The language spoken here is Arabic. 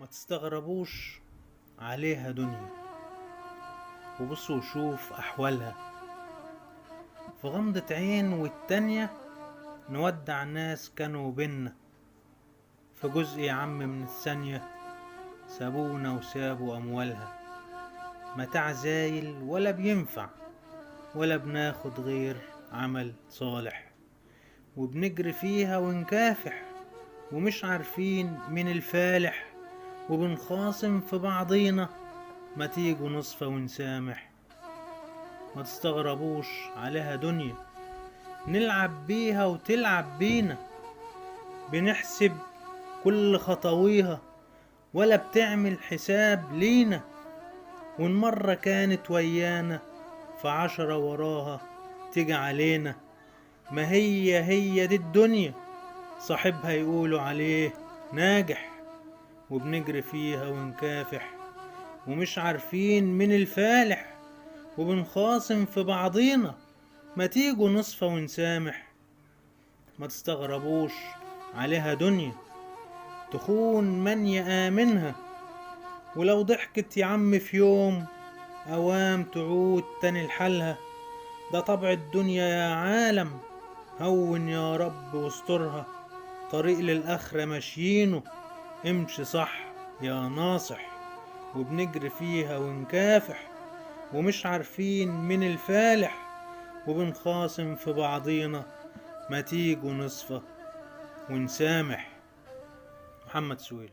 ما تستغربوش عليها دنيا، وبصوا وشوف أحوالها. في غمضة عين والتانية نودع ناس كانوا بينا، في جزء يا عم من الثانية سابونا وسابوا أموالها. متاع زايل ولا بينفع، ولا بناخد غير عمل صالح، وبنجري فيها ونكافح ومش عارفين من الفالح، وبنخاصم في بعضينا ما تيجوا نصفى ونسامح. ما تستغربوش عليها دنيا نلعب بيها وتلعب بينا، بنحسب كل خطويها ولا بتعمل حساب لينا. والمرة كانت ويانا ف10 وراها تيجي علينا. ما هي دي الدنيا صاحبها يقولوا عليه ناجح، وبنجري فيها ونكافح ومش عارفين من الفالح، وبنخاصم في بعضينا ما تيجوا نصفى ونسامح. ما تستغربوش عليها دنيا تخون من يآمنها، ولو ضحكت يا عم في يوم أوام تعود تاني لحالها. ده طبع الدنيا يا عالم، هون يا رب واسترها. طريق للآخرة ماشيينه، امشي صح يا ناصح. وبنجري فيها ونكافح ومش عارفين من الفالح، وبنخاصم في بعضينا ما تيجوا نصفى ونسامح. محمد سويل.